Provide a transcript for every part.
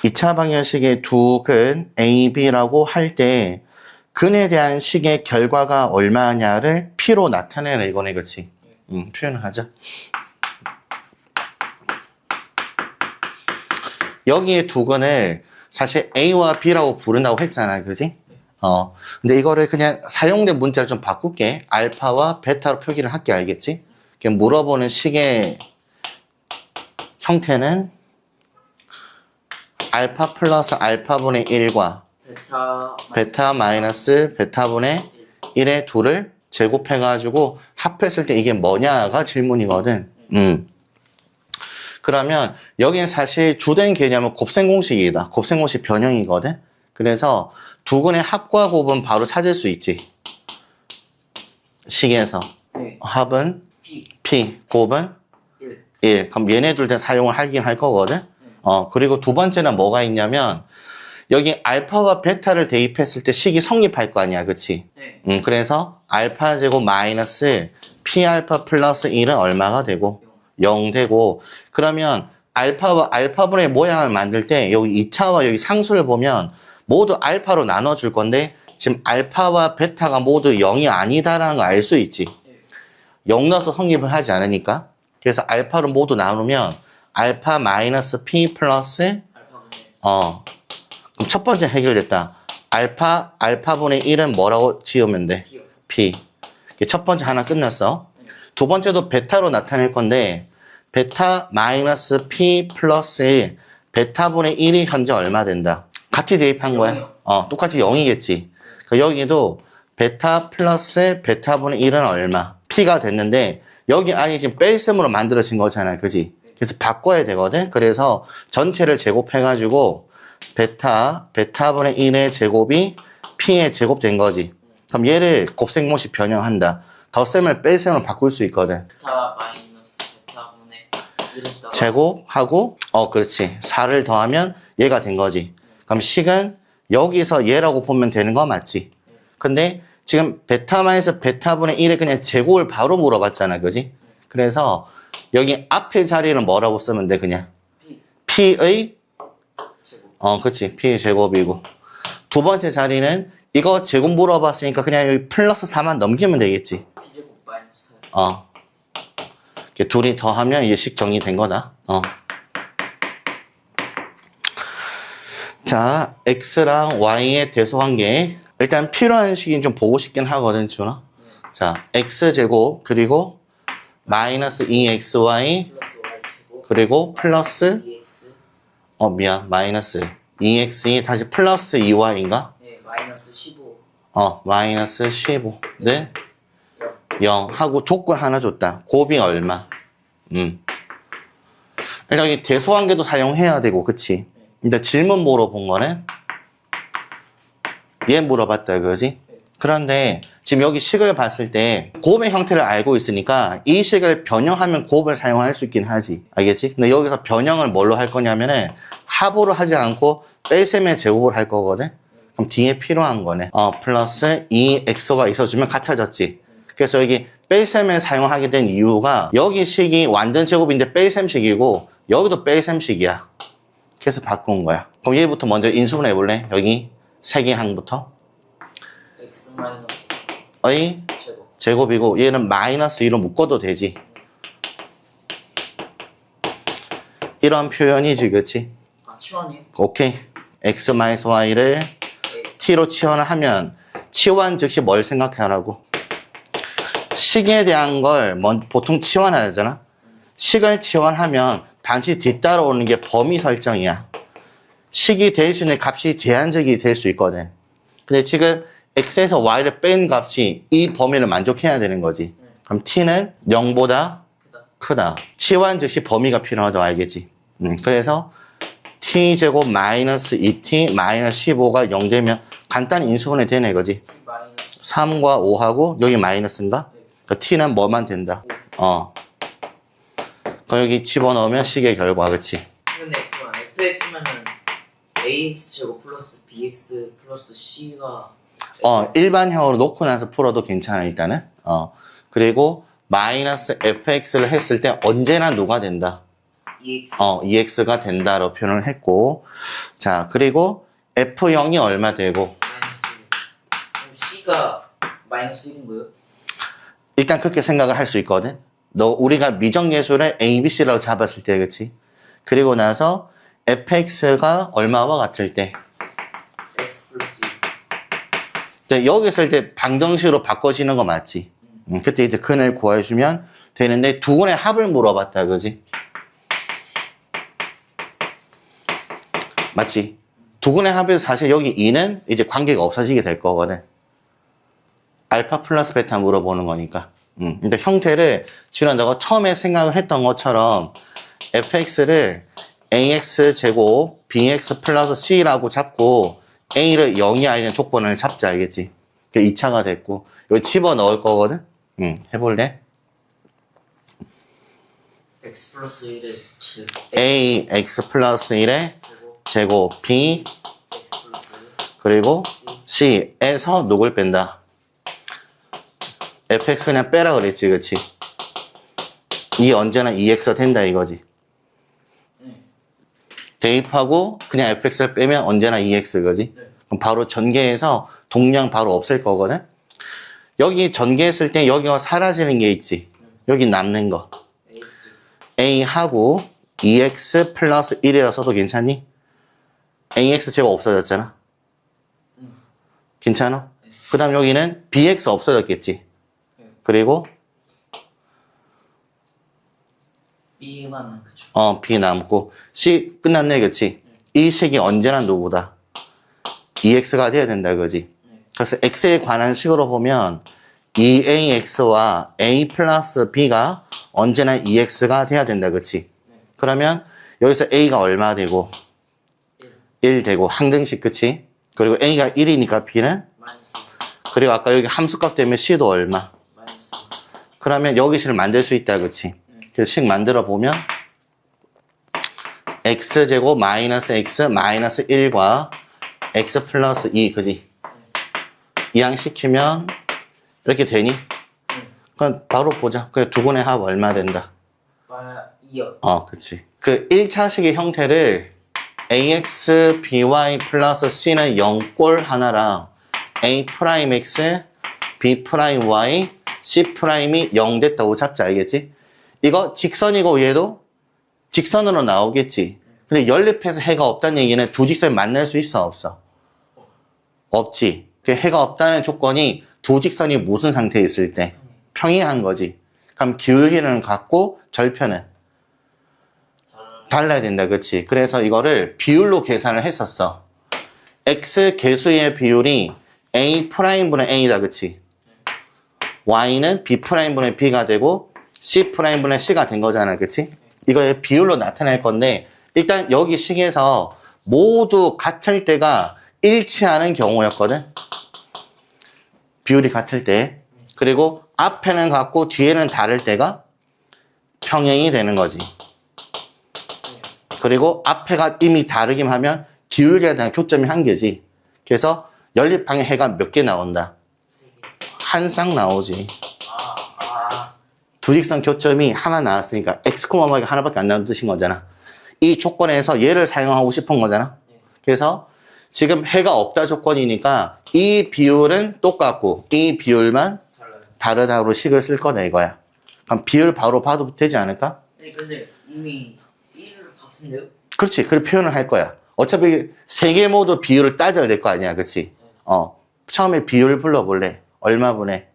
2차 방정식의 두 근 A, B라고 할 때 근에 대한 식의 결과가 얼마냐를 P로 나타내라 이거네, 그치? 표현을 하자. 여기에 두 근을 사실 A와 B라고 부른다고 했잖아, 그지? 근데 이거를 그냥 사용된 문자를 좀 바꿀게. 알파와 베타로 표기를 할게, 알겠지? 물어보는 식의 형태는 알파 플러스 알파분의 1과 베타 마이너스 베타분의 1의 둘을 제곱해가지고 합했을 때 이게 뭐냐가 질문이거든. 그러면 여기는 사실 주된 개념은 곱셈공식이다. 곱셈공식 변형이거든. 그래서 두 근의 합과 곱은 바로 찾을 수 있지. 식에서. 네. 합은 P, 곱은 1. 그럼 얘네 둘 다 사용을 하긴 할 거거든. 그리고 두 번째는 뭐가 있냐면 여기 알파와 베타를 대입했을 때 식이 성립할 거 아니야, 그치? 네. 그래서 알파 제곱 마이너스 P 알파 플러스 1은 얼마가 되고 0 되고, 그러면 알파와 알파분의 모양을 만들 때 여기 2차와 여기 상수를 보면 모두 알파로 나눠줄 건데 지금 알파와 베타가 모두 0이 아니다라는 걸 알 수 있지. 0 넣어서 성립을 하지 않으니까. 그래서 알파로 모두 나누면 알파 마이너스 P 플러스 그럼 첫 번째 해결됐다. 알파분의 1은 뭐라고 지으면 돼? P. 첫 번째 하나 끝났어. 두 번째도 베타로 나타낼 건데 베타 마이너스 P 플러스 베타분의 1이 현재 얼마 된다? 같이 대입한 거야. 똑같이 0이겠지. 그러니까 여기도 베타 플러스 베타분의 1은 얼마? P가 됐는데 여기 안이 지금 뺄셈으로 만들어진 거잖아, 그지? 그래서 바꿔야 되거든. 그래서 전체를 제곱해가지고 베타분의 1의 제곱이 P의 제곱 된 거지. 그럼 얘를 곱셈공식 변형한다. 덧셈을 뺄셈으로 바꿀 수 있거든. 베타 마이너스 베타분의 1에다가 제곱하고 그렇지. 4를 더하면 얘가 된 거지. 그럼 식은 여기서 얘라고 보면 되는 거 맞지? 근데 지금 베타 마이너스 베타분의 1의 그냥 제곱을 바로 물어봤잖아, 그지? 그래서 여기 앞에 자리는 뭐라고 쓰면 돼, 그냥? P의 제곱. 그렇지. P의 제곱이고. 두 번째 자리는 이거 제곱 물어봤으니까 그냥 여기 플러스 4만 넘기면 되겠지. P제곱 마이너스 4. 이렇게 둘이 더하면 이제 식 정리된 거다. 자, X랑 Y의 대소관계. 일단 필요한 식이 좀 보고 싶긴 하거든, 준아. 자, X제곱, 그리고 마이너스 2XY, 플러스 Y제곱 그리고 플러스, 2X 마이너스 2X이 다시 플러스 2Y인가? 네, 마이너스 15 마이너스 15는 0 하고 조건 하나 줬다. 곱이 얼마? 일단 여기 대소관계도 사용해야 되고, 그치? 근데 질문 물어본 거는 얘 물어봤다, 그지? 그런데 지금 여기 식을 봤을 때 곱의 형태를 알고 있으니까 이 식을 변형하면 곱을 사용할 수 있긴 하지. 알겠지? 근데 여기서 변형을 뭘로 할 거냐면은 합으로 하지 않고 뺄셈의 제곱을 할 거거든? 그럼 뒤에 필요한 거네. 플러스 2x가 있어주면 같아졌지. 그래서 여기 뺄셈을 사용하게 된 이유가 여기 식이 완전 제곱인데 뺄셈식이고 여기도 뺄셈식이야. 그래서 바꾼 거야. 그럼 얘부터 먼저 인수분해 해볼래? 여기 세 개 항부터. X 마이너스 의 제곱 제곱이고 얘는 마이너스 2로 묶어도 되지. 이런 표현이지, 그치? 치환이요? 오케이. x 마이너스 y를 t로 치환을 하면 치환 즉시 뭘 생각하라고? 식에 대한 걸 보통 치환하잖아. 식을 치환하면 반드시 뒤따라오는 게 범위 설정이야. 식이 될 수 있는 값이 제한적이 될 수 있거든. 근데 지금 x에서 y를 뺀 값이 이 범위를 만족해야 되는 거지. 그럼 t는 0보다 크다. 치환 즉시 범위가 필요하다고 알겠지. 그래서 t제곱 마이너스 2t 마이너스 15가 0 되면 간단히 인수분해 되네, 그지? 마이너스 3과 5하고 여기 마이너스인가? 그러니까 t는 뭐만 된다? 그럼 여기 집어넣으면 식의 결과, 그치? 근데 그럼 fx면은 ax제곱 플러스 bx 플러스 c가 일반형으로 놓고 나서 풀어도 괜찮아, 일단은. 그리고 마이너스 fx를 했을 때 언제나 누가 된다? EX. EX가 된다로 표현을 했고, 자, 그리고 F0이 얼마 되고, 마이너스 1. 그럼 C가 마이너스 1인 거예요? 일단 그렇게 생각을 할 수 있거든. 우리가 미정예수를 A, B, C라고 잡았을 때, 그치? 그리고 나서 fx가 얼마와 같을 때, X 플러스 1. 이제 여기 있을 때 방정식으로 바꿔지는 거 맞지? 그때 이제 근을 구해주면 되는데, 두 군의 합을 물어봤다, 그지? 맞지? 두 군의 합에서 사실 여기 2는 이제 관계가 없어지게 될 거거든. 알파 플러스 베타 물어보는 거니까. 근데 형태를 지금 너가 처음에 생각을 했던 것처럼 fx를 ax 제곱 bx 플러스 c라고 잡고 a를 0이 아니는 조건을 잡자, 알겠지? 2차가 됐고 여기 집어넣을 거거든. 해볼래? X 플러스 1의 즉 a x 플러스 1의 제곱 b X 플러스 1. 그리고 C. c에서 누굴 뺀다? fx 그냥 빼라 그랬지, 그치? 이 언제나 2x가 된다 이거지. 네. 대입하고 그냥 fx를 빼면 언제나 2x 그지? 네. 그럼 바로 전개해서 동량 바로 없앨 거거든? 여기 전개했을 때 여기가 사라지는 게 있지. 여기 남는 거. AX. a하고 2x 플러스 1이라 써도 괜찮니? ax 제곱 없어졌잖아. 괜찮아? 네. 그 다음 여기는 bx 없어졌겠지. 네. 그리고 B만 남겠죠. b 남고 c 끝났네, 그치? 이 식이 언제나 누구다? 2x가 돼야 된다, 그지? 네. 그래서 x에 관한 식으로 보면 2ax와 a 플러스 b가 언제나 2x가 돼야 된다, 그치? 네. 그러면 여기서 a가 얼마 되고 1 되고 항등식, 그치? 그리고 a가 1이니까 b는 마이너스 그리고 아까 여기 함수값 때문에 c도 얼마? 마이너스. 그러면 여기 식을 만들 수 있다, 그치? 그래서 식 만들어 보면 x제곱 마이너스 x 마이너스 1과 x 플러스 2, 그지? 이항시키면 이렇게 되니? 그럼 바로 보자. 그래, 두 분의 합 얼마 된다? 2요. 그치. 그 1차식의 형태를 ax, by 플러스 c는 0꼴 하나랑 a 프라임 x, b 프라임 y, c 프라임이 0 됐다고 잡자, 알겠지? 이거 직선이고 얘도 직선으로 나오겠지. 근데 연립해서 해가 없다는 얘기는 두 직선이 만날 수 있어, 없어? 없지. 그 해가 없다는 조건이 두 직선이 무슨 상태에 있을 때? 평행한 거지. 그럼 기울기는 같고 절편은 달라야 된다, 그치? 그래서 이거를 비율로 계산을 했었어. x 개수의 비율이 a 프라임분의 a다, 그치? y는 b 프라임분의 b가 되고 c 프라임분의 c가 된 거잖아, 그치? 이걸 비율로 나타낼 건데 일단 여기 식에서 모두 같을 때가 일치하는 경우였거든. 비율이 같을 때. 그리고 앞에는 같고 뒤에는 다를 때가 평행이 되는 거지. 그리고 앞에가 이미 다르긴 하면 기울기에 대한 교점이 한 개지. 그래서 연립방의 해가 몇 개 나온다? 한 쌍 나오지. 두 직선 교점이 하나 나왔으니까 x, y가 하나밖에 안 나오는 뜻인 거잖아. 이 조건에서 얘를 사용하고 싶은 거잖아. 그래서 지금 해가 없다 조건이니까 이 비율은 똑같고 이 비율만 다르다고 식을 쓸 거다 이거야. 그럼 비율 바로 봐도 되지 않을까? 네, 근데 이미 1 같은데요? 그렇지. 그렇게 표현을 할 거야. 어차피 세 개 모두 비율을 따져야 될 거 아니야. 그치? 처음에 비율 불러볼래. 얼마 분의?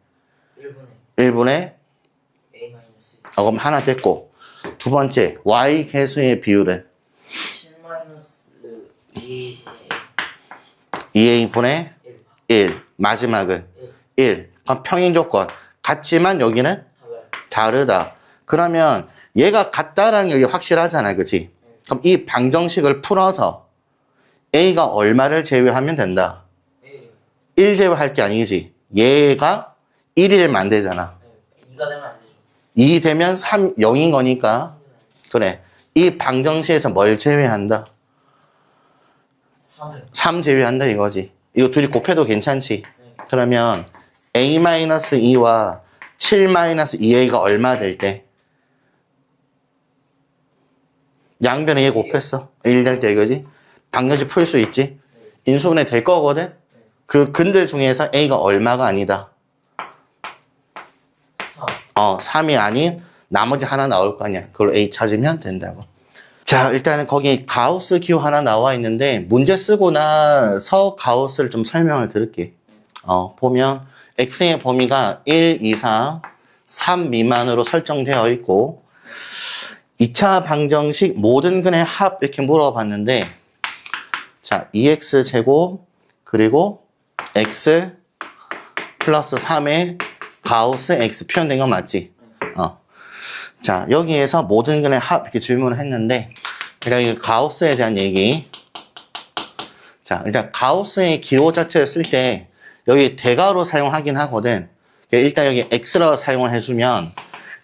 1분의 1분의? A 마이너스 그럼 하나 됐고. 두 번째, y 개수의 비율은? 7 마이너스 2분의 2a분의 1. 1. 마지막은 1. 1. 그럼 평행 조건. 같지만 여기는 달라요. 다르다. 그러면 얘가 같다라는 게 확실하잖아. 그치? 그럼 이 방정식을 풀어서 a가 얼마를 제외하면 된다? 1. 1 제외할 게 아니지. 얘가 1이 되면 안 되잖아. 2가 되면 안 되죠. 2 되면 3, 0인 거니까. 그래. 이 방정식에서 뭘 제외한다? 3을. 3 제외한다 이거지. 이거 둘이 곱해도 괜찮지? 네. 그러면 a-2와 7-2a가 얼마 될 때? 양변에 얘 곱했어. 1 될 때 이거지. 방정식 풀 수 있지. 인수분해 될 거거든. 그 근들 중에서 A가 얼마가 아니다. 3이 아닌 나머지 하나 나올 거 아니야. 그걸 A 찾으면 된다고. 자, 일단은 거기 가우스 기호 하나 나와 있는데 문제 쓰고 나서 가우스를 좀 설명을 드릴게. 보면 x의 범위가 1 이상 3 미만으로 설정되어 있고 2차 방정식 모든 근의 합 이렇게 물어봤는데 자, 2x 제곱 그리고 x 플러스 3의 가우스 x 표현된 거 맞지? 자, 여기에서 모든 근의 합 이렇게 질문을 했는데 제가 이 가우스에 대한 얘기. 자, 일단 가우스의 기호 자체를 쓸 때 여기 대괄호 사용하긴 하거든. 일단 여기 x라고 사용을 해주면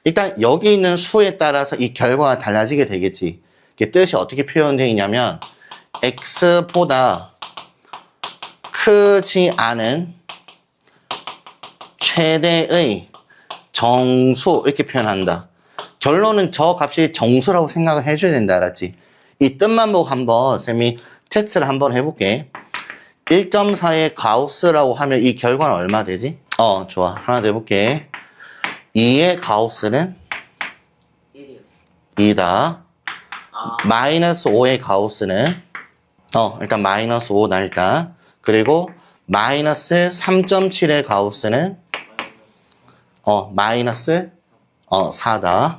일단 여기 있는 수에 따라서 이 결과가 달라지게 되겠지. 뜻이 어떻게 표현되어 있냐면 x보다 크지 않은 최대의 정수 이렇게 표현한다. 결론은 저 값이 정수라고 생각을 해줘야 된다. 알았지? 이 뜻만 보고 한번 쌤이 테스트를 한번 해볼게. 1.4의 가우스라고 하면 이 결과는 얼마 되지? 좋아. 하나 더 해볼게. 2의 가우스는 1이요. 2다. 마이너스 5의 가우스는 일단 마이너스 5다 일단. 그리고 마이너스 3.7의 가우스는 마이너스 4다.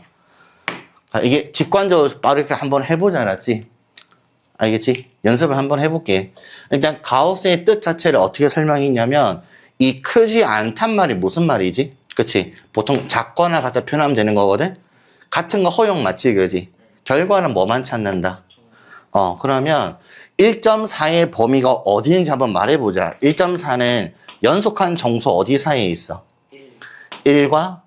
이게 직관적으로 빠르게 한번 해보자. 알았지? 알겠지? 연습을 한번 해볼게. 일단 가우스의 뜻 자체를 어떻게 설명했냐면 이 크지 않단 말이 무슨 말이지? 그치? 보통 작거나 같다 표현하면 되는 거거든? 같은 거 허용 맞지? 그지? 결과는 뭐만 찾는다? 그러면 1.4의 범위가 어디인지 한번 말해보자. 1.4는 연속한 정수 어디 사이에 있어? 1과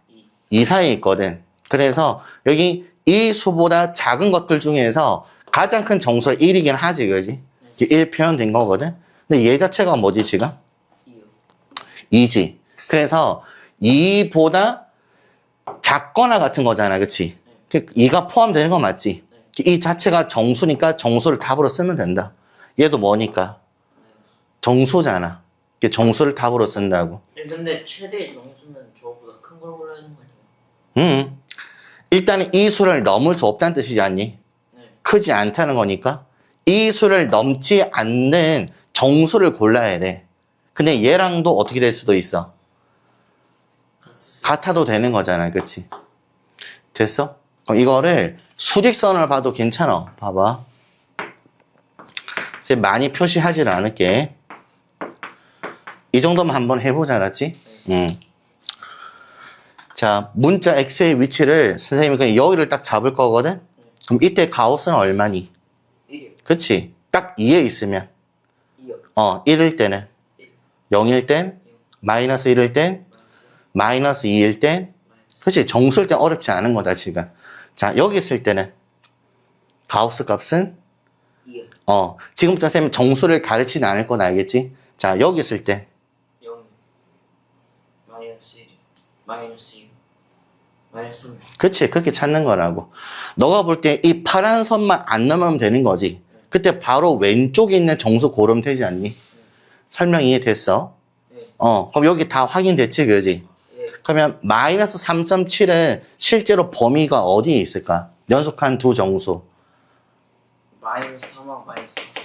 2 사이에 있거든. 그래서 여기 이 수보다 작은 것들 중에서 가장 큰 정수가 1이긴 하지, 그지? 1 표현된 거거든? 근데 얘 자체가 뭐지, 지금? 2지. 그래서 2보다 작거나 같은 거잖아, 그치? 2가 포함되는 거 맞지? 이 자체가 정수니까 정수를 답으로 쓰면 된다. 얘도 뭐니까? 정수잖아. 정수를 답으로 쓴다고. 근데 최대 정수는 저보다 큰 걸 골라야 하는 거 아니에요? 일단은 이 수를 넘을 수 없다는 뜻이지 않니? 크지 않다는 거니까 이 수를 넘지 않는 정수를 골라야 돼. 근데 얘랑도 어떻게 될 수도 있어? 같아도 되는 거잖아. 그치? 됐어? 그럼 이거를 수직선을 봐도 괜찮아. 봐봐. 이제 많이 표시하지는 않을게. 이 정도만 한번 해보자. 알았지? 자, 문자 x의 위치를 선생님이 그냥 여기를 딱 잡을 거거든? 그럼 이때 가우스는 얼마니? 1이요. 그치? 딱 2에 있으면 2요. 1일 때는 0일 땐 마이너스 1일 땐 마이너스 2일 땐 그치? 정수일 땐 어렵지 않은 거다 지금. 자, 여기 있을 때는 가우스 값은 2요. 지금부터 쌤 정수를 가르치지 않을 건 알겠지? 자, 여기 있을 때 0. 마이너스 1. 마이너스 2. 마이너스 3. 그치? 그렇게 찾는 거라고. 너가 볼 때 이 파란 선만 안 넘으면 되는 거지. 그때 바로 왼쪽에 있는 정수 고르면 되지 않니? 설명 이해됐어? 네. 그럼 여기 다 확인됐지, 그지? 네. 그러면 마이너스 3.7은 실제로 범위가 어디에 있을까? 연속한 두 정수. 마이너스 3하고 마이너스 4 사이.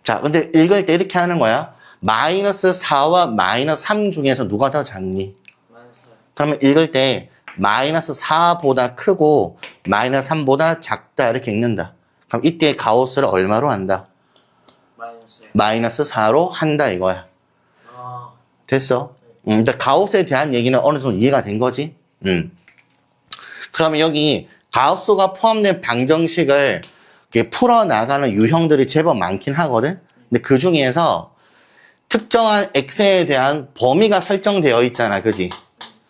자, 근데 읽을 때 이렇게 하는 거야. 마이너스 4와 마이너스 3 중에서 누가 더 작니? 마이너스 4. 그러면 읽을 때 마이너스 4보다 크고 마이너스 3보다 작다 이렇게 읽는다. 그럼 이때 가우스를 얼마로 한다? 마이너스 1. 마이너스 4로 한다 이거야. 됐어? 일단 가우스에 대한 얘기는 어느 정도 이해가 된 거지? 그러면 여기 가우스가 포함된 방정식을 이렇게 풀어나가는 유형들이 제법 많긴 하거든? 근데 그 중에서 특정한 x에 대한 범위가 설정되어 있잖아. 그지?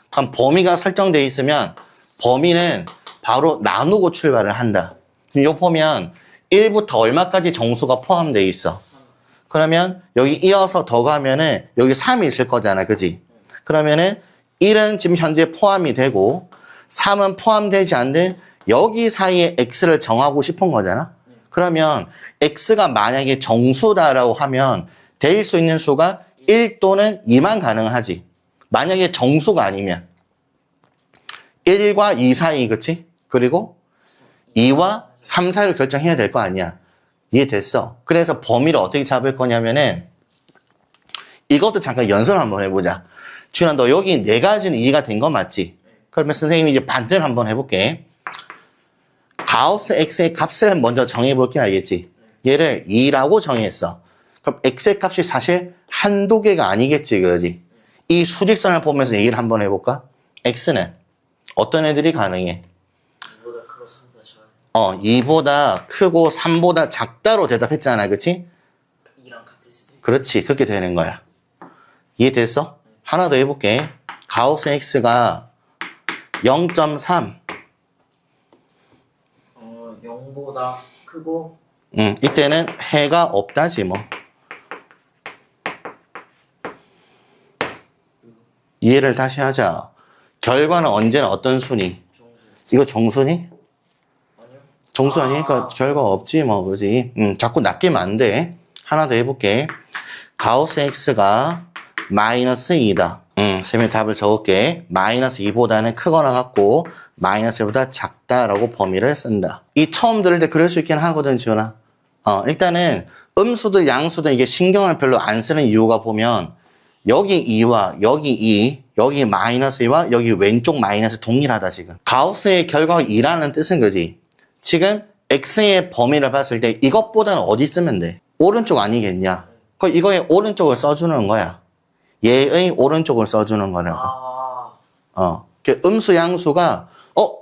그럼 범위가 설정되어 있으면 범위는 바로 나누고 출발을 한다. 이거 보면 1부터 얼마까지 정수가 포함되어 있어. 그러면 여기 이어서 더 가면은 여기 3이 있을 거잖아. 그지? 그러면은 1은 지금 현재 포함이 되고 3은 포함되지 않는 여기 사이에 x를 정하고 싶은 거잖아. 그러면 x가 만약에 정수다라고 하면 될 수 있는 수가 1 또는 2만 가능하지. 만약에 정수가 아니면 1과 2 사이, 그치? 그리고 2와 3 사이로 결정해야 될 거 아니야. 이해됐어? 그래서 범위를 어떻게 잡을 거냐면은 이것도 잠깐 연습을 한번 해보자. 준아, 너 여기 네 가지는 이해가 된 거 맞지? 그러면 선생님이 이제 반대로 한번 해볼게. 가우스 x의 값을 먼저 정해볼게. 알겠지? 얘를 2라고 정했어. 그럼 x의 값이 사실 한두 개가 아니겠지, 그러지? 이 수직선을 보면서 얘기를 한번 해볼까? x는 어떤 애들이 가능해? 2보다 크고 3보다 작아. 2보다 크고 3보다 작다로 대답했잖아, 그치? 2랑 같을 수도 있고. 그렇지, 그렇게 되는 거야. 이해됐어? 하나 더 해볼게. 가우스 x가 0.3. 0보다 크고. 이때는 해가 없다지 뭐. 이해를 다시 하자. 결과는 언제나 어떤 순위? 정수. 이거 정순위? 아니요. 정수 아니니까 결과 없지 뭐, 그지? 자꾸 낚이면 안 돼. 하나 더 해볼게. 가우스 x가 마이너스 2다. 쌤이 답을 적을게. 마이너스 2보다는 크거나 같고 마이너스 1보다 작다라고 범위를 쓴다. 이 처음 들을 때 그럴 수 있긴 하거든, 지훈아. 일단은 음수든 양수든 이게 신경을 별로 안 쓰는 이유가 보면 여기 2와 여기 2, 여기 마이너스 2와 여기 왼쪽 마이너스 동일하다, 지금. 가우스의 결과가 2라는 뜻은 거지. 지금 x의 범위를 봤을 때 이것보다는 어디 쓰면 돼? 오른쪽 아니겠냐? 그럼 이거의 오른쪽을 써주는 거야. 얘의 오른쪽을 써주는 거라고. 음수 양수가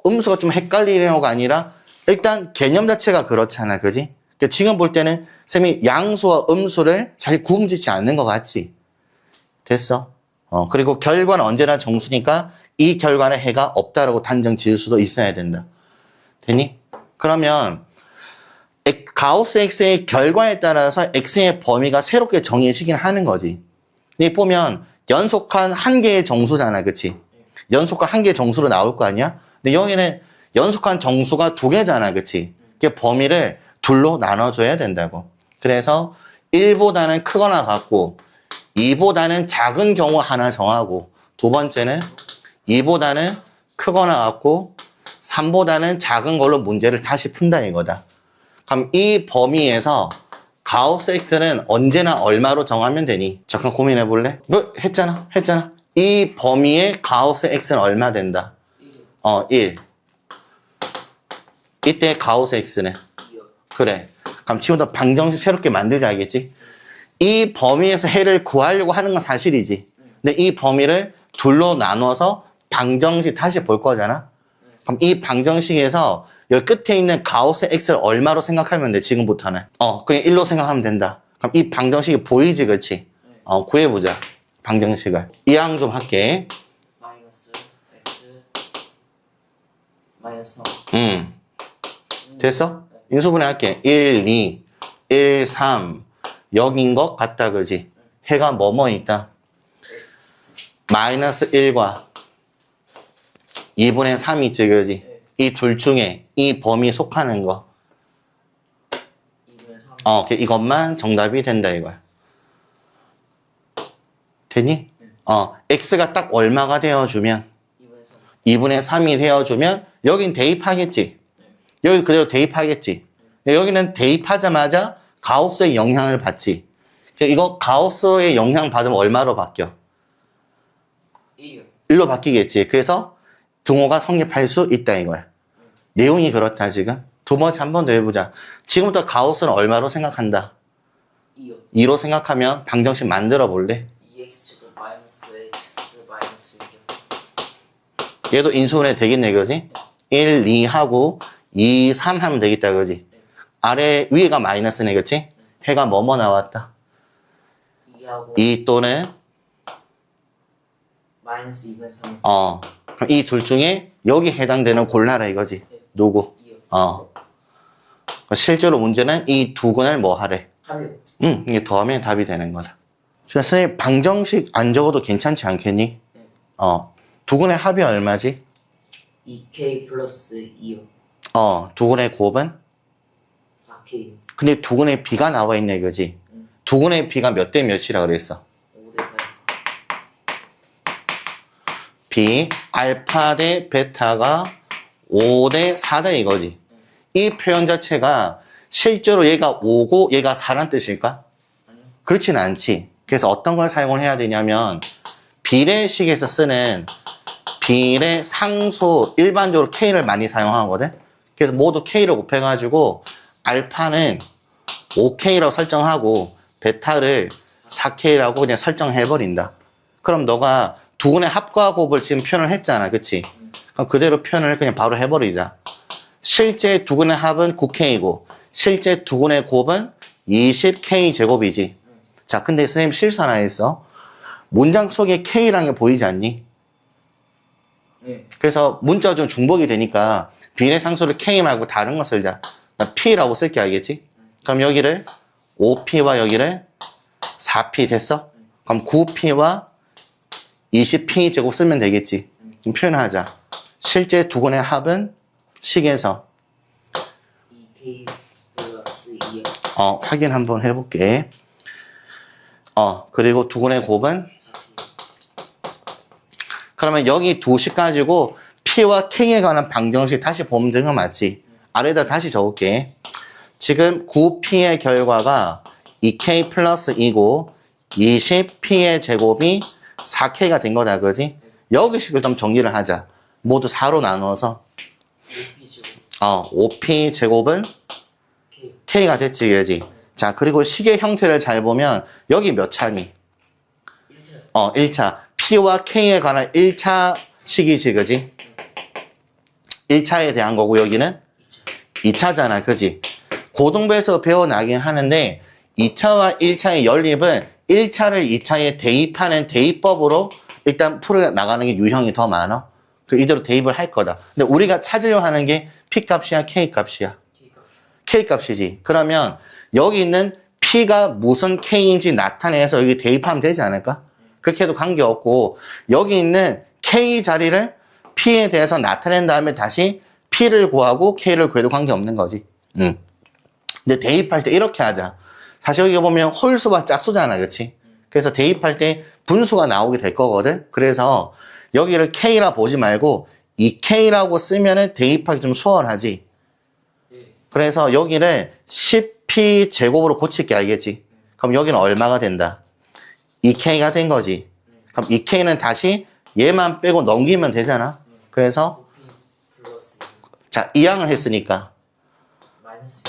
음수가 좀 헷갈리려고가 아니라 일단 개념 자체가 그렇잖아, 그지? 지금 볼 때는 쌤이 양수와 음수를 잘 구분짓지 않는 것 같지? 됐어? 그리고 결과는 언제나 정수니까 이 결과는 해가 없다라고 단정 지을 수도 있어야 된다. 되니? 그러면 가우스 x의 결과에 따라서 x의 범위가 새롭게 정해지긴 하는 거지. 근데 보면 연속한 한 개의 정수잖아, 그치? 연속한 한 개의 정수로 나올 거 아니야? 근데 여기는 연속한 정수가 두 개잖아, 그치? 그 범위를 둘로 나눠줘야 된다고. 그래서 1보다는 크거나 같고 2보다는 작은 경우 하나 정하고, 두 번째는 2보다는 크거나 같고 3보다는 작은 걸로 문제를 다시 푼다 이거다. 그럼 이 범위에서 가우스 x는 언제나 얼마로 정하면 되니? 잠깐 고민해 볼래? 뭐 했잖아. 이 범위의 가우스 x는 얼마 된다? 1. 이때 가우스 x는? 2요. 그래. 그럼 지금부터 방정식 새롭게 만들자, 알겠지? 이 범위에서 해를 구하려고 하는 건 사실이지. 근데 이 범위를 둘로 나눠서 방정식 다시 볼 거잖아? 그럼 이 방정식에서 여기 끝에 있는 가우스 x를 얼마로 생각하면 돼, 지금부터는? 그냥 1로 생각하면 된다. 그럼 이 방정식이 보이지, 그치? 구해보자. 방정식을. 이항 좀 할게. 마이너스 x 마이너스 3. 됐어? 인수분해 할게. 1, 2, 1, 3. 여긴 것 같다, 그지? 해가 뭐뭐 있다? 마이너스 1과 2분의 3이 있지, 그지? 이 둘 중에 이 범위에 속하는 거. 2분의 3. 이것만 정답이 된다, 이거야. 되니? x가 딱 얼마가 되어주면? 2분의 3. 2분의 3이 되어주면 여긴 대입하겠지. 여기 그대로 대입하겠지. 여기는 대입하자마자 가우스의 영향을 받지. 이거 가우스의 영향 받으면 얼마로 바뀌어? 1이요. 1로 바뀌겠지. 그래서 등호가 성립할 수 있다 이거야. 내용이 그렇다 지금. 두 번째 한 번 더 해보자. 지금부터 가우스는 얼마로 생각한다? 2요. 2로 생각하면 방정식 만들어 볼래? 2x제곱 마이너스 x 마이너스 6이요. 얘도 인수분해 되겠네, 그러지? 1, 2 하고 2, 3 하면 되겠다, 그러지? 아래 위에가 마이너스네, 그치? 해가 뭐뭐 나왔다? 2하고 2 또는 마이너스 2분의 3. 그럼 이 둘 중에 여기 해당되는 골라라 이거지. 누구? 2요. 실제로 문제는 이 두 근을 뭐 하래? 3이요. 이게 더하면 답이 되는 거다. 선생님, 방정식 안 적어도 괜찮지 않겠니? 네. 두 근의 합이 얼마지? 2k 플러스 2요. 두 근의 곱은? 4K 근데 두근의 B가 나와 있네, 그지? 두근의 B가 몇 대 몇이라 그랬어? 5대 4 B, 알파 대 베타가 5대 4다 이거지. 이 표현 자체가 실제로 얘가 5고 얘가 4란 뜻일까? 아니요. 그렇진 않지. 그래서 어떤 걸 사용을 해야 되냐면 비례식에서 쓰는 비례 상수 일반적으로 K를 많이 사용하거든. 그래서 모두 K를 곱해가지고 알파는 5K라고 설정하고 베타를 4K라고 그냥 설정해버린다. 그럼 너가 두근의 합과 곱을 지금 표현을 했잖아. 그치? 그럼 그대로 표현을 그냥 바로 해버리자. 실제 두근의 합은 9K고 실제 두근의 곱은 20K 제곱이지. 자, 근데 선생님 실수 하나 했어. 문장 속에 K라는 게 보이지 않니? 네. 그래서 문자가 좀 중복이 되니까 비례 상수를 K 말고 다른 거 쓸자. 나 P라고 쓸게 알겠지? 그럼 여기를 5P와 여기를 4P 됐어? 그럼 9P와 20P 제곱 쓰면 되겠지. 좀 표현하자. 실제 두근의 합은 식에서 2K 플러스 2 확인 한번 해볼게. 그리고 두근의 곱은 4K 그러면 여기 두 식 가지고 P와 K에 관한 방정식 다시 보면 되는 거 맞지? 아래다 다시 적을게. 지금 9P의 결과가 2K 플러스 2고 20P의 제곱이 4K가 된 거다, 그지? 여기 식을 좀 정리를 하자. 모두 4로 나눠서 5P 지금 5P 제곱은 K K가 됐지, 그지? 자, 그리고 식의 형태를 잘 보면 여기 몇 차니? 1차 1차. P와 K에 관한 1차 식이지, 그지? 1차에 대한 거고, 여기는 2차잖아, 그지? 고등부에서 배워나긴 하는데, 2차와 1차의 연립은 1차를 2차에 대입하는 대입법으로 일단 풀어나가는 게 유형이 더 많아. 그 이대로 대입을 할 거다. 근데 우리가 찾으려고 하는 게 P 값이야, K 값이야? K 값 K 값이지. 그러면 여기 있는 P가 무슨 K인지 나타내서 여기 대입하면 되지 않을까? 그렇게 해도 관계없고 여기 있는 K 자리를 P에 대해서 나타낸 다음에 다시 P를 구하고 K를 구해도 관계없는 거지. 근데 대입할 때 이렇게 하자. 사실 여기 보면 홀수와 짝수잖아, 그치? 그래서 대입할 때 분수가 나오게 될 거거든. 그래서 여기를 K라 보지 말고 2K라고 쓰면은 대입하기 좀 수월하지. 네. 그래서 여기를 10P 제곱으로 고칠게, 알겠지? 그럼 여기는 얼마가 된다? 2K가 된 거지. 그럼 2K는 다시 얘만 빼고 넘기면 되잖아. 그래서 5P 플러스 자, 이항을 했으니까 마이너스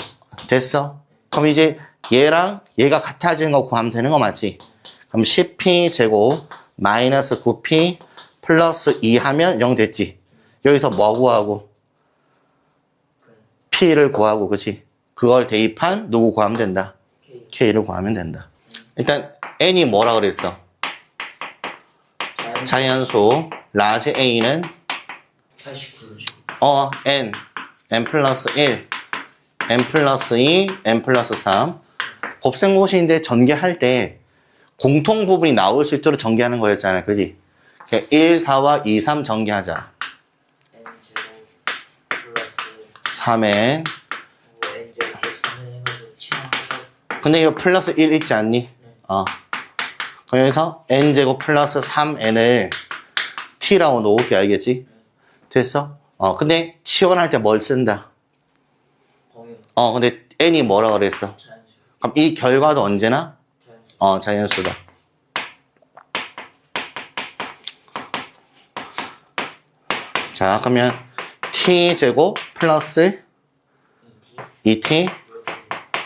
됐어? 그럼 이제 얘랑 얘가 같아지는 거 구하면 되는 거 맞지? 그럼 10P 제곱 마이너스 9P 플러스 2 하면 0 됐지? 여기서 뭐 구하고? P를 구하고, 그치? 그걸 대입한 누구 구하면 된다? K K를 구하면 된다. 일단 N이 뭐라 그랬어? 자연수 라지 A는 89죠 N 플러스 1, N 플러스 2, N 플러스 3. 곱셈공식인데 전개할 때 공통 부분이 나올 수 있도록 전개하는 거였잖아, 그지? 1, 4와 2, 3 전개하자. N 제곱 플러스 3N. N 제곱 플러스 3N 해가지고 치환하고 근데 이거 플러스 1 있지 않니? 그럼 여기서 N제곱 플러스 3N을 T라고 놓을게, 알겠지? 됐어? 근데 치환할 때 뭘 쓴다? 범위 근데 N이 뭐라 그랬어? 자연수 그럼 이 결과도 언제나? 자연수 자연수다. 자, 그러면 T제곱 플러스 2T 2T. 플러스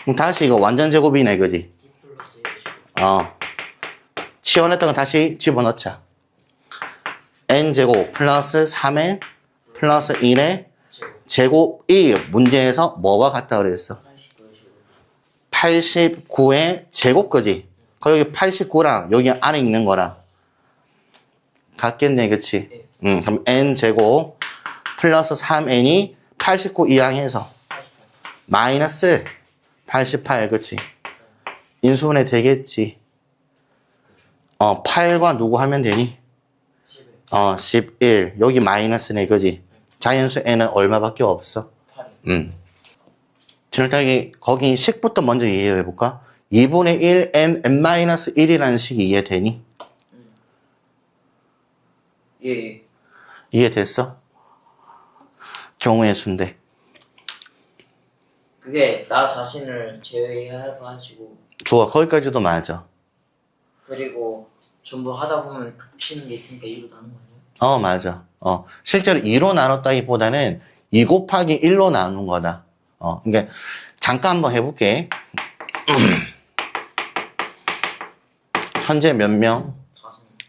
그럼 다시 이거 완전 제곱이네, 그지? T 플러스 1이죠 치환했던 거 다시 집어넣자. N제곱 플러스 3N 플러스 1의 제곱 제곱이 문제에서 뭐와 같다 그랬어? 89의 제곱 89의 제곱, 그지? 그럼 여기 89랑 여기 안에 있는 거랑 같겠네, 그치? 그럼 N제곱 플러스 3N이 89 이항해서 88 마이너스 88, 그치? 인수분해 되겠지. 8과 누구 하면 되니? 7에 11. 여기 마이너스네, 그지? 자연수 N은 얼마밖에 없어? 8이 일단 거기 식부터 먼저 이해해볼까? 2분의 1 n-1이라는 식이 이해되니? 예. 이해됐어? 경우의 수인데. 그게 나 자신을 제외해가지고 좋아, 거기까지도 맞아. 그리고 전부 하다 보면 겹치는 게 있으니까 2로 나눈 거 아니에요? 맞아. 실제로 2로 나눴다기보다는 2 곱하기 1로 나눈 거다. 그러니까 잠깐 한번 해볼게. 현재 몇 명?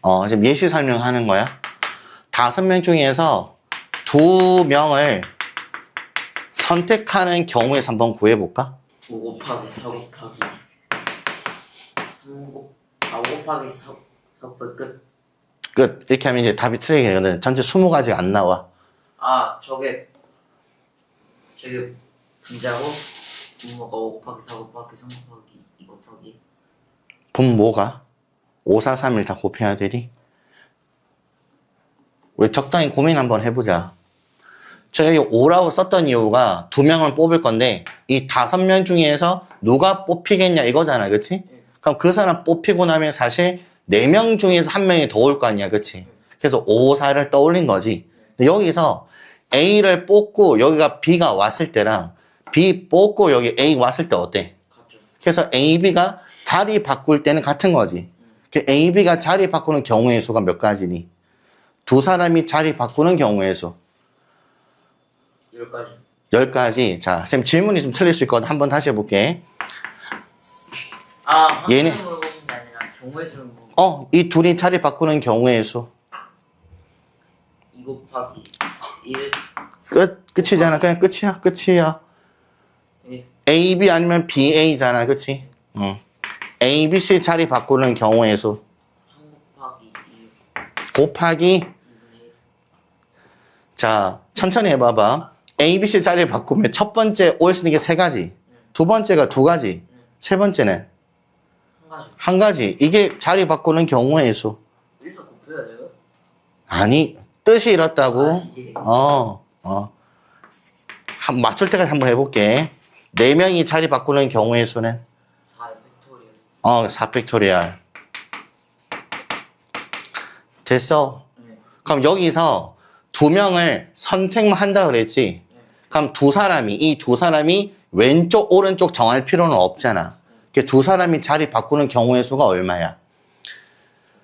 5. 지금 예시 설명하는 거야. 5명 중에서 2명을 선택하는 경우에서 한번 구해볼까? 5 곱하기 4 곱하기 5 곱하기 4 곱하기 끝. 끝. 이렇게 하면 이제 답이 틀리게 되거든. 전체 20가지가 안 나와. 아 저게 분자고 분모가 5 곱하기 4 곱하기 3 곱하기 2 곱하기 분모가 5, 4, 3일 다 곱해야 되니? 우리 적당히 고민 한번 해보자. 제가 여기 5라고 썼던 이유가 2명을 뽑을 건데 이 5명 중에서 누가 뽑히겠냐 이거잖아, 그치? 그럼 그 사람 뽑히고 나면 사실 4명 중에서 1명이 더 올 거 아니야, 그치? 그래서 5, 4를 떠올린 거지. 근데 여기서 A를 뽑고 여기가 B가 왔을 때랑 B 뽑고 여기 A 왔을 때 어때? 같죠. 그래서 A, B가 자리 바꿀 때는 같은 거지. A, B가 자리 바꾸는 경우의 수가 몇 가지니? 두 사람이 자리 바꾸는 경우의 수. 10가지. 10가지. 자, 쌤 질문이 좀 틀릴 수 있거든. 한번 다시 해볼게. 아 얘네. 항상 물어보는 게 아니라 경우의 수는 뭐 이 둘이 자리 바꾸는 경우의 수. 2 곱하기 1 끝이잖아. 그냥 끝이야. 예. A, B 아니면 B, A잖아. 그치? A, B, C 자리 바꾸는 경우의 수. 3 곱하기 2 곱하기 2분의 1 자, 천천히 해봐봐. A, B, C 자리 바꾸면 첫 번째 올 수 있는 게 3가지. 두 번째가 2가지. 세 번째는 1가지. 1가지. 이게 자리 바꾸는 경우의 수. 1도 곱해야 돼요? 아니, 뜻이 이렇다고. 예. 맞출 때까지 한번 해볼게. 4명이 자리 바꾸는 경우의 수는 4의 팩토리얼 4 팩토리얼. 됐어. 네. 그럼 여기서 2명을 선택만 한다 그랬지. 네. 그럼 이 두 사람이 왼쪽, 오른쪽 정할 필요는 없잖아. 두 사람이 자리 바꾸는 경우의 수가 얼마야?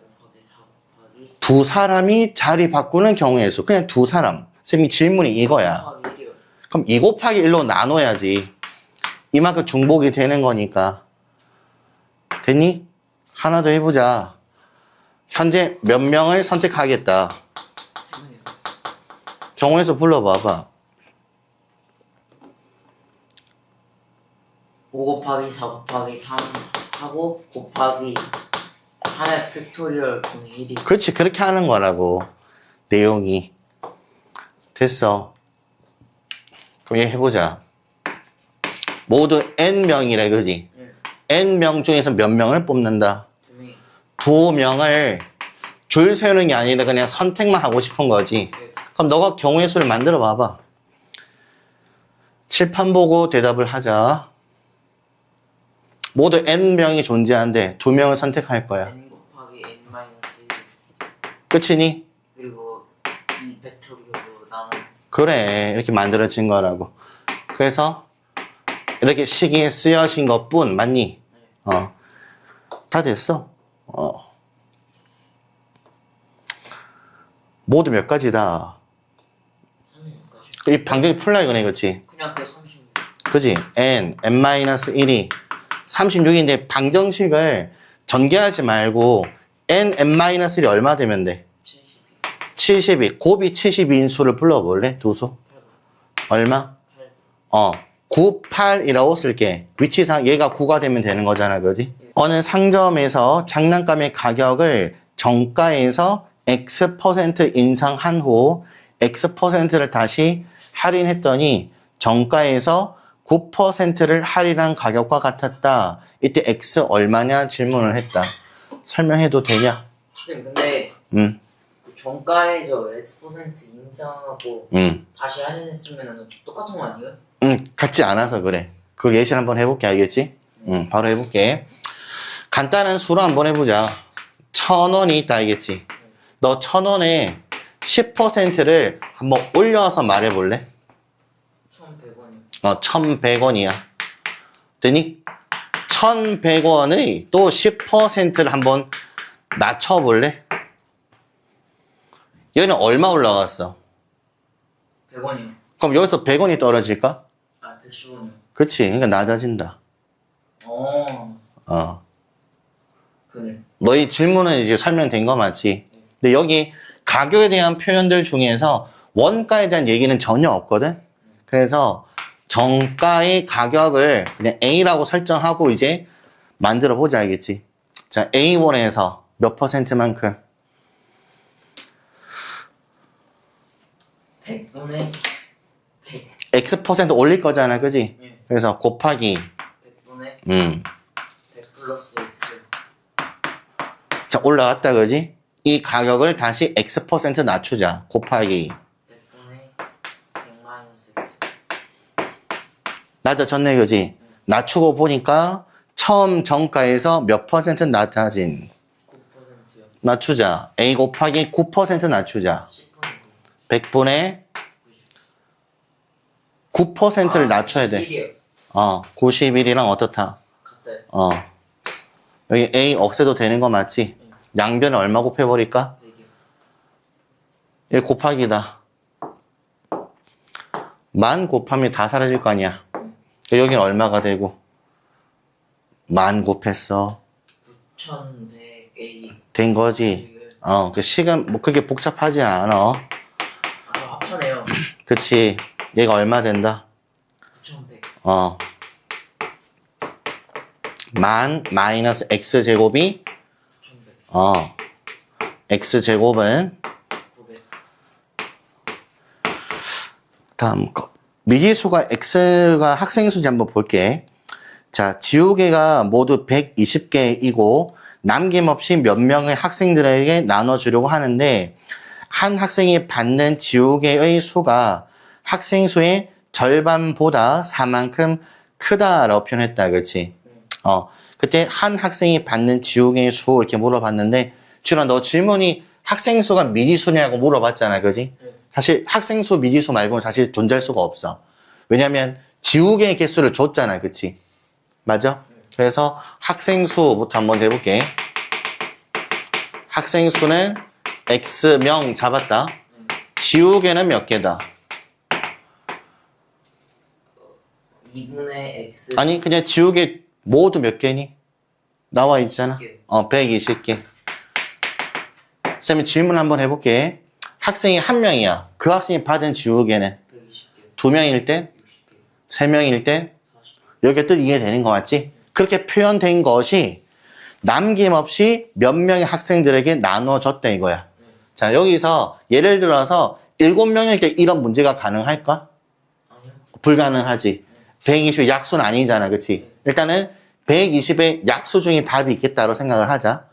5 곱하기 4 곱하기 두 사람이 자리 바꾸는 경우의 수. 그냥 두 사람. 선생님 질문이 이거야. 곱하기 1이요. 그럼 2 곱하기 1로 나눠야지. 이만큼 중복이 되는 거니까. 됐니? 하나 더 해보자. 현재 몇 명을 선택하겠다. 3이요. 경우의 수 불러봐봐. 5 곱하기 4 곱하기 3 하고 곱하기 3의 팩토리얼 분의 1이 그렇지, 그렇게 하는 거라고. 내용이. 됐어. 그럼 얘 해보자. 모두 N명이래, 그지? 네. N명 중에서 몇 명을 뽑는다? 2명이 2명을 줄 세우는 게 아니라 그냥 선택만 하고 싶은 거지. 네. 그럼 너가 경우의 수를 만들어 봐봐. 칠판 보고 대답을 하자. 모두 N명이 존재하는데 2명을 선택할 거야. n 곱하기 n-1 끝이니? 그리고 이 팩토리얼로 나눠 그래, 이렇게 만들어진 거라고. 그래서 이렇게 시기에 쓰여진 것뿐 맞니? 네. 다 됐어. 모두 몇 가지다. 3이니까 이 방정이 풀라 이거네, 그치? 그냥 그 36. 그지? n-1이 36인데 방정식을 전개하지 말고 n-1이 얼마 되면 돼? 72. 곱이 72인 수를 불러볼래? 두 수? 얼마? 9, 8이라고 쓸게. 위치상 얘가 9가 되면 되는 거잖아, 그지? 어느 상점에서 장난감의 가격을 정가에서 X% 인상한 후 X%를 다시 할인했더니 정가에서 9%를 할인한 가격과 같았다. 이때 X 얼마냐 질문을 했다. 설명해도 되냐? 선생님 근데 그 정가에 저 X% 인상하고 다시 할인했으면 똑같은 거 아니에요? 같지 않아서 그래. 그걸 예시를 한번 해볼게. 알겠지? 바로 해볼게. 간단한 수로 한번 해보자. 1,000원이 있다. 알겠지? 너 1,000원에 10%를 한번 올려서 말해볼래? 1,100원이요. 1,100원이야. 되니? 1,100원의 또 10%를 한번 낮춰볼래? 얘는 얼마 올라갔어? 100원이요. 그럼 여기서 100원이 떨어질까? 아, 110원이요. 그치. 그러니까 낮아진다. 어. 그네. 너희 질문은 이제 설명된 거 맞지? 근데 여기 가격에 대한 표현들 중에서 원가에 대한 얘기는 전혀 없거든? 그래서 정가의 가격을 그냥 A라고 설정하고 이제 만들어 보자, 알겠지? 자, A1에서 몇 %만큼? 100분의 100. X% 올릴 거잖아, 그지? 네. 그래서 곱하기, 100분의 100 음. 플러스 X. 자, 올라갔다, 그지? 이 가격을 다시 X% 낮추자. 곱하기. 100분의 100 마이너스 X. 낮아졌네, 그지? 낮추고 보니까 처음 정가에서 몇 % 낮아진? 9%요. 낮추자. A 곱하기 9% 낮추자. 10분의 100분의 9%를 낮춰야 돼. 1이요. 91이랑 어떻다? 같아요. 여기 A 없애도 되는 거 맞지? 양변을 얼마 곱해버릴까? 100이요. 1 곱하기다. 만 곱하면 다 사라질 거 아니야. 여기는 얼마가 되고? 만 곱했어. 9100A. 된 거지. 그 시간, 뭐, 그게 복잡하지 않아. 아, 합쳐네요. 그치. 얘가 얼마 된다? 9100. 만 마이너스 x제곱이 9100. x제곱은 900. 다음 거. 미지수가 x가 학생 수지 한번 볼게. 자, 지우개가 모두 120개이고 남김없이 몇 명의 학생들에게 나눠주려고 하는데 한 학생이 받는 지우개의 수가 학생 수의 절반보다 4만큼 크다라고 표현했다. 그렇지? 그때 한 학생이 받는 지우개의 수 이렇게 물어봤는데 주라 너 질문이 학생 수가 미지수냐고 물어봤잖아. 그지? 사실 학생 수 미지수 말고는 사실 존재할 수가 없어. 왜냐면 지우개의 개수를 줬잖아. 그치? 맞아? 그래서 학생 수부터 한번 해볼게. 학생 수는 X명 잡았다. 지우개는 몇 개다? 2분의 X. 아니 그냥 지우개 모두 몇 개니? 나와 있잖아. 120개. 쌤이 질문 한번 해볼게. 학생이 한 명이야. 그 학생이 받은 지우개는 120개. 2명일 때, 60개. 3명일 때, 40개. 여기 뜻 이해되는 거 맞지? 그렇게 표현된 것이 남김없이 몇 명의 학생들에게 나눠졌다 이거야. 자, 여기서 예를 들어서 7명일 때 이런 문제가 가능할까? 아니요. 불가능하지. 120의 약수는 아니잖아. 그치? 일단은 120의 약수 중에 답이 있겠다고 생각을 하자.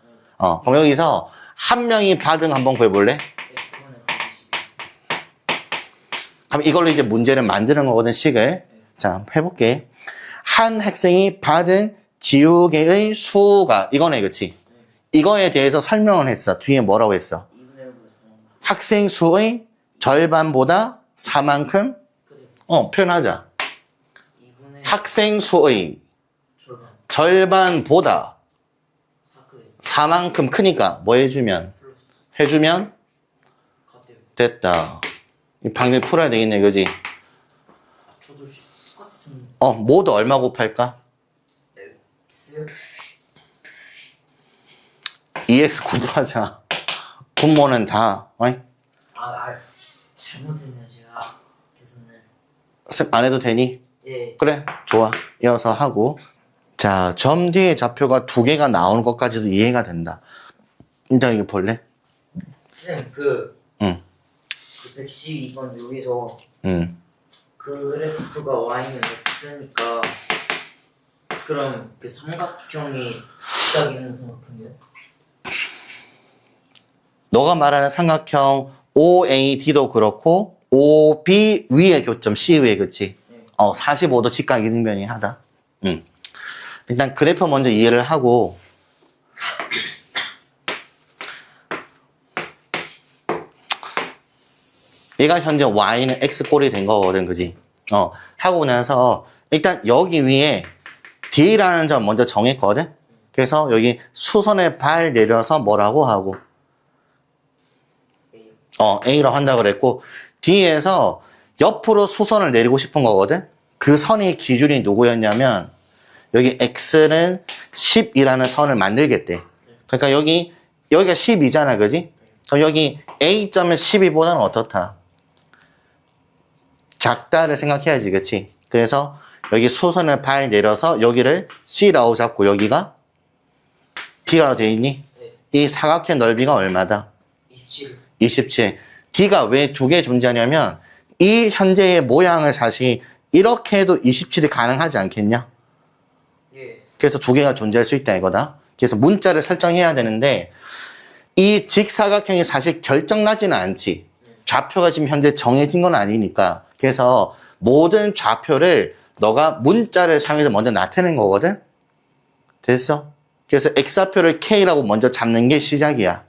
그럼 여기서 한 명이 받은 거 한번 구해볼래? X분의 120. 그럼 이걸로 이제 문제를 만드는 거거든, 식을. 자, 해볼게. 한 학생이 받은 지우개의 수가, 이거네, 그치? 이거에 대해서 설명을 했어. 뒤에 뭐라고 했어? 2분의 1보다 3. 학생 수의 절반보다 4만큼? 표현하자. 2분의 학생 수의 절반. 절반보다 4크기. 4만큼 크니까 뭐 해주면? 플러스. 해주면? 같아요. 됐다. 이 방금 풀어야 되겠네, 그지? 저도 똑같이 쓴 모두 얼마 곱할까? X. 2x 곱하자. 분모는 다, 잘못했네요, 제가. 계산을. 쌤 안 해도 되니? 예. 그래, 좋아. 이어서 하고. 자, 점 뒤에 좌표가 2개가 나오는 것까지도 이해가 된다. 이제 이거 볼래? 선생님, 응. 그 112번 여기서 응. 그래프가 Y는 X니까 그럼 그 삼각형이 직각이는 삼각형이에요? 너가 말하는 삼각형 OAD도 그렇고 OB 위의 교점, C 위에, 그치? 네. 45도 직각 이등변이 하다. 일단 그래프 먼저 이해를 하고 얘가 현재 y는 x꼴이 된 거거든, 그지? 하고 나서 일단 여기 위에 d라는 점 먼저 정했거든? 그래서 여기 수선의 발 내려서 뭐라고 하고 A라고 한다 그랬고 D에서 옆으로 수선을 내리고 싶은 거거든? 그 선의 기준이 누구였냐면 여기 X는 10이라는 선을 만들겠대. 그러니까 여기가 10이잖아, 그지? 그럼 여기 A점은 12보다는 어떻다? 작다를 생각해야지, 그치? 그래서 여기 수선을 발 내려서 여기를 C라고 잡고 여기가 B라고 돼 있니? 네. 이 사각형 넓이가 얼마다? 27. 27. D가 왜 두 개 존재하냐면 이 현재의 모양을 사실 이렇게 해도 27이 가능하지 않겠냐? 예. 그래서 두 개가 존재할 수 있다 이거다. 그래서 문자를 설정해야 되는데 이 직사각형이 사실 결정나지는 않지. 좌표가 지금 현재 정해진 건 아니니까. 그래서 모든 좌표를 너가 문자를 사용해서 먼저 나타낸 거거든? 됐어? 그래서 X좌표를 K라고 먼저 잡는 게 시작이야.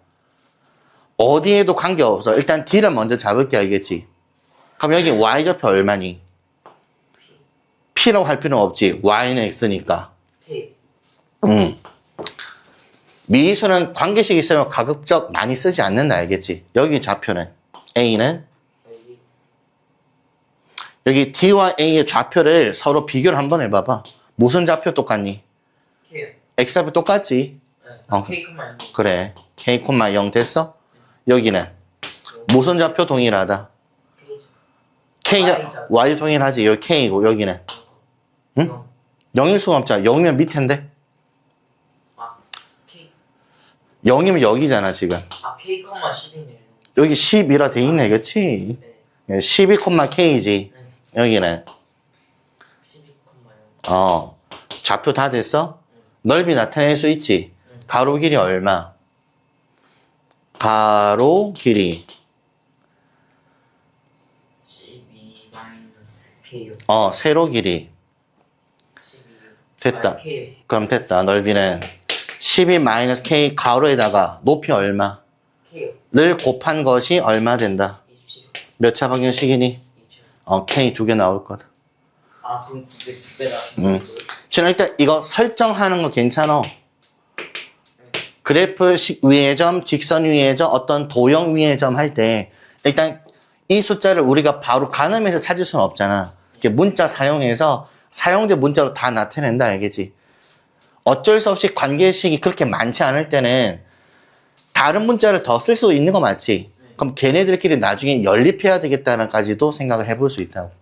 어디에도 관계없어. 일단 D를 먼저 잡을게, 알겠지? 그럼 여기 Y좌표 얼마니? P라고 할 필요는 없지. Y는 X니까. K. 미수는 관계식 있으면 가급적 많이 쓰지 않는다, 알겠지? 여기 좌표는 A는 여기 D와 A의 좌표를 서로 비교를 한번 해봐봐. 무슨 좌표 똑같니? K요. X좌표 똑같지? 네. K,0. 그래. K,0 됐어? 여기는 무슨 좌표 동일하다? K가 Y 동일하지. 여기 K고 여기는 응? 0일 수가 없잖아. 0이면 밑인데? 아, K. 0이면 여기잖아 지금. 아, K,10이네요. 여기 10이라 돼 있네, 그치? 네. 12,K지. 네. 여기는 12,0. 좌표 다 됐어? 넓이 나타낼 수 있지? 가로 길이 얼마? 가로 길이 12-K요. 세로 길이 12. 됐다. 아, K. 그럼 됐다. 넓이는 12-K 가로에다가 높이 얼마? K요. 를 곱한 것이 얼마 된다? 27. 몇 차 방정식이니? 2초. K 두 개 나올 거다. 아, 그럼 9배다. 지금 일단 이거 설정하는 거 괜찮아? 그래프 위의 점, 직선 위의 점, 어떤 도형 위의 점 할 때 일단 이 숫자를 우리가 바로 가늠해서 찾을 수는 없잖아. 이렇게 문자 사용해서 사용된 문자로 다 나타낸다, 알겠지? 어쩔 수 없이 관계식이 그렇게 많지 않을 때는 다른 문자를 더 쓸 수 있는 거 맞지? 그럼 걔네들끼리 나중에 연립해야 되겠다는까지도 생각을 해볼 수 있다고.